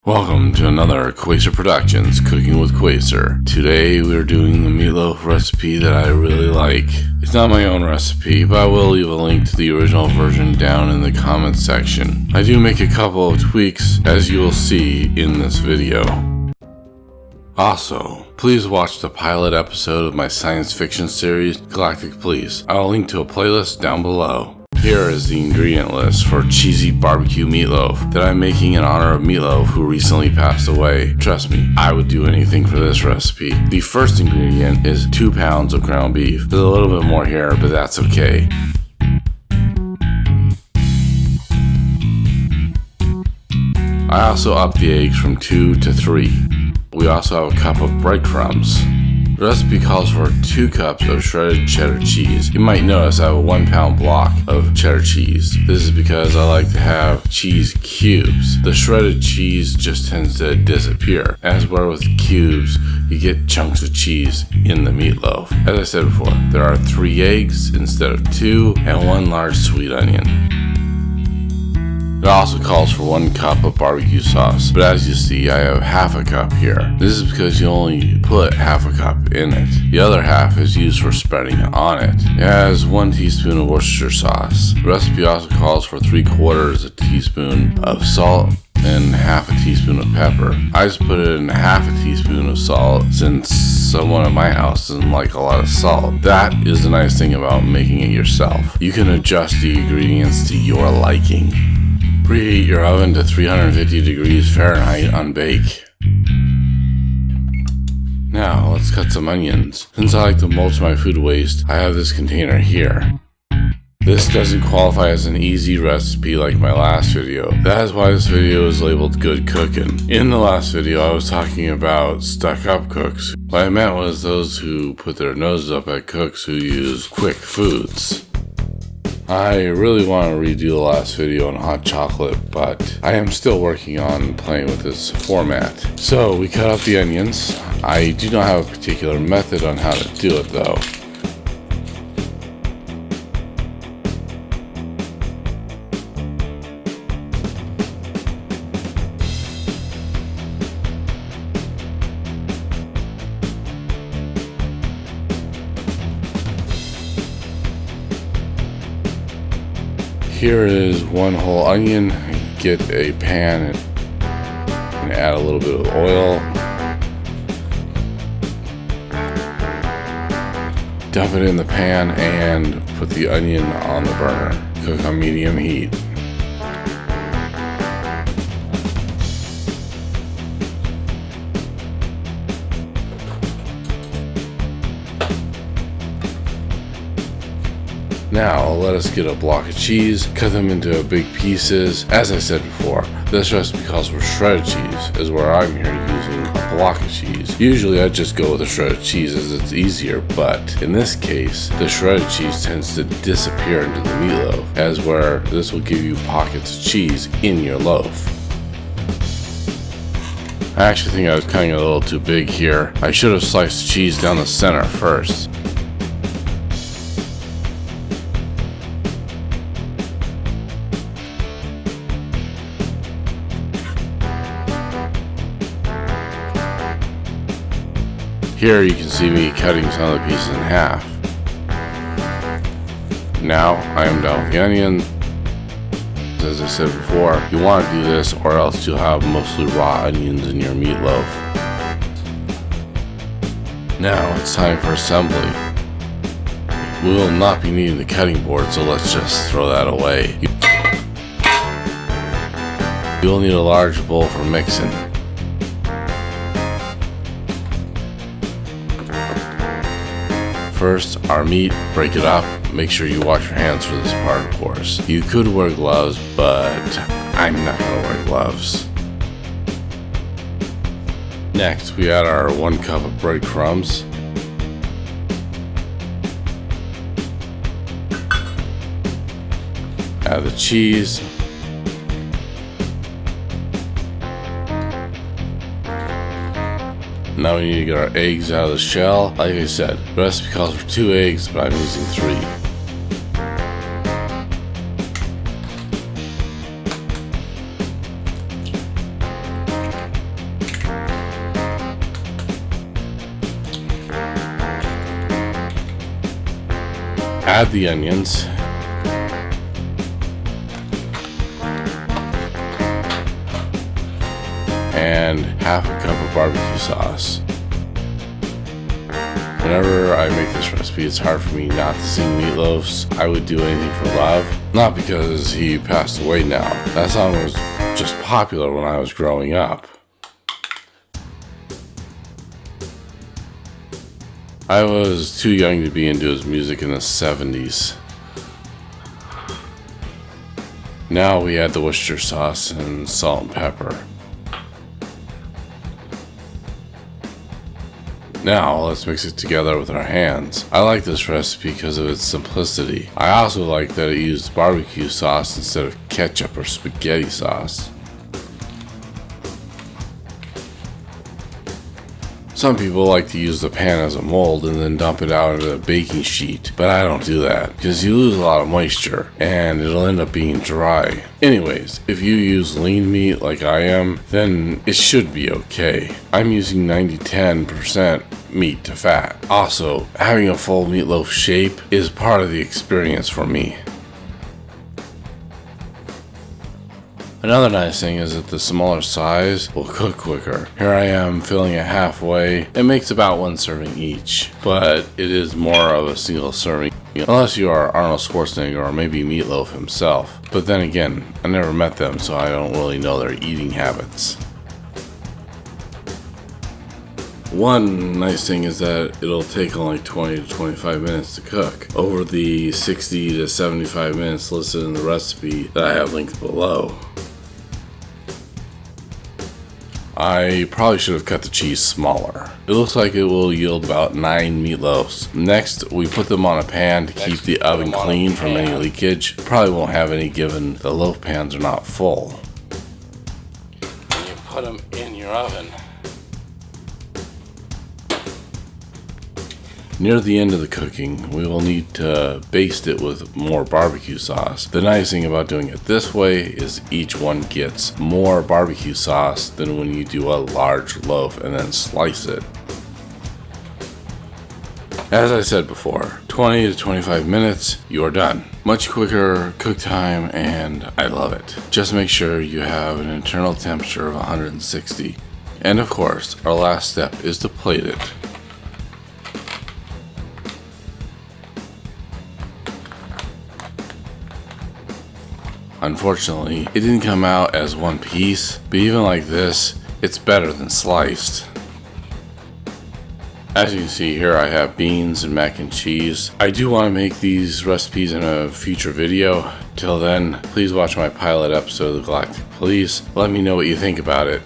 Welcome to another Quacer Productions Cooking with Quacer. Today we're doing the meatloaf recipe that I really like. It's not my own recipe, but I will leave a link to the original version down in the comments section. I do make a couple of tweaks, as you will see in this video. Also, please watch the pilot episode of my science fiction series, Galactic Please. I will link to a playlist down below. Here is the ingredient list for cheesy barbecue meatloaf that I'm making in honor of Meatloaf, who recently passed away. Trust me, I would do anything for this recipe. The first ingredient is 2 pounds of ground beef. There's a little bit more here, but that's okay. I also upped the eggs from 2 to 3. We also have a cup of breadcrumbs. The recipe calls for 2 cups of shredded cheddar cheese. You might notice I have a 1 pound block of cheddar cheese. This is because I like to have cheese cubes. The shredded cheese just tends to disappear. As where with cubes, you get chunks of cheese in the meatloaf. As I said before, there are 3 eggs instead of 2 and 1 large sweet onion. It also calls for 1 cup of barbecue sauce, but as you see, I have half a cup here. This is because you only put half a cup in it. The other half is used for spreading on it. It has 1 teaspoon of Worcestershire sauce. The recipe also calls for 3/4 a teaspoon of salt and half a teaspoon of pepper. I just put it in half a teaspoon of salt since someone at my house doesn't like a lot of salt. That is the nice thing about making it yourself. You can adjust the ingredients to your liking. Preheat your oven to 350 degrees Fahrenheit on bake. Now let's cut some onions. Since I like to mulch my food waste, I have this container here. This doesn't qualify as an easy recipe like my last video. That is why this video is labeled Good Cooking. In the last video I was talking about stuck-up cooks. What I meant was those who put their noses up at cooks who use quick foods. I really want to redo the last video on hot chocolate, but I am still working on playing with this format. So we cut up the onions. I do not have a particular method on how to do it though. Here is 1 whole onion. Get a pan and add a little bit of oil. Dump it in the pan and put the onion on the burner. Cook on medium heat. Now let us get a block of cheese, cut them into big pieces. As I said before, this recipe calls for shredded cheese, is where I'm here using a block of cheese. Usually I just go with the shredded cheese as it's easier, but in this case, the shredded cheese tends to disappear into the meatloaf, as where this will give you pockets of cheese in your loaf. I actually think I was cutting it a little too big here. I should have sliced cheese down the center first. Here you can see me cutting some of the pieces in half. Now I am done with the onion. As I said before, you want to do this or else you'll have mostly raw onions in your meatloaf. Now it's time for assembly. We will not be needing the cutting board, so let's just throw that away. You'll need a large bowl for mixing. First, our meat, break it up. Make sure you wash your hands for this part, of course. You could wear gloves, but I'm not gonna wear gloves. Next, we add our 1 cup of breadcrumbs. Add the cheese. Now we need to get our eggs out of the shell. Like I said, the recipe calls for 2 eggs, but I'm using 3. Add the onions. And half a cup of barbecue sauce. Whenever I make this recipe, it's hard for me not to sing Meatloaf's I Would Do Anything for Love. Not because he passed away now. That song was just popular when I was growing up. I was too young to be into his music in the 70s. Now we add the Worcestershire sauce and salt and pepper. Now let's mix it together with our hands. I like this recipe because of its simplicity. I also like that it used barbecue sauce instead of ketchup or spaghetti sauce. Some people like to use the pan as a mold and then dump it out into a baking sheet, but I don't do that because you lose a lot of moisture and it'll end up being dry. Anyways, if you use lean meat like I am, then it should be okay. I'm using 90-10% meat to fat. Also, having a full meatloaf shape is part of the experience for me. Another nice thing is that the smaller size will cook quicker. Here I am filling it halfway. It makes about one serving each, but it is more of a single serving. Unless you are Arnold Schwarzenegger or maybe Meatloaf himself. But then again, I never met them, so I don't really know their eating habits. One nice thing is that it'll take only 20 to 25 minutes to cook, over the 60 to 75 minutes listed in the recipe that I have linked below. I probably should have cut the cheese smaller. It looks like it will yield about 9 meatloafs. Next, we put them on a pan to keep the oven clean from any leakage. Probably won't have any given the loaf pans are not full. And you put them in your oven. Near the end of the cooking, we will need to baste it with more barbecue sauce. The nice thing about doing it this way is each one gets more barbecue sauce than when you do a large loaf and then slice it. As I said before, 20 to 25 minutes, you are done. Much quicker cook time and I love it. Just make sure you have an internal temperature of 160. And of course, our last step is to plate it. Unfortunately, it didn't come out as one piece, but even like this, it's better than sliced. As you can see here, I have beans and mac and cheese. I do want to make these recipes in a future video. Till then, please watch my pilot episode of the Galactic Police. Let me know what you think about it.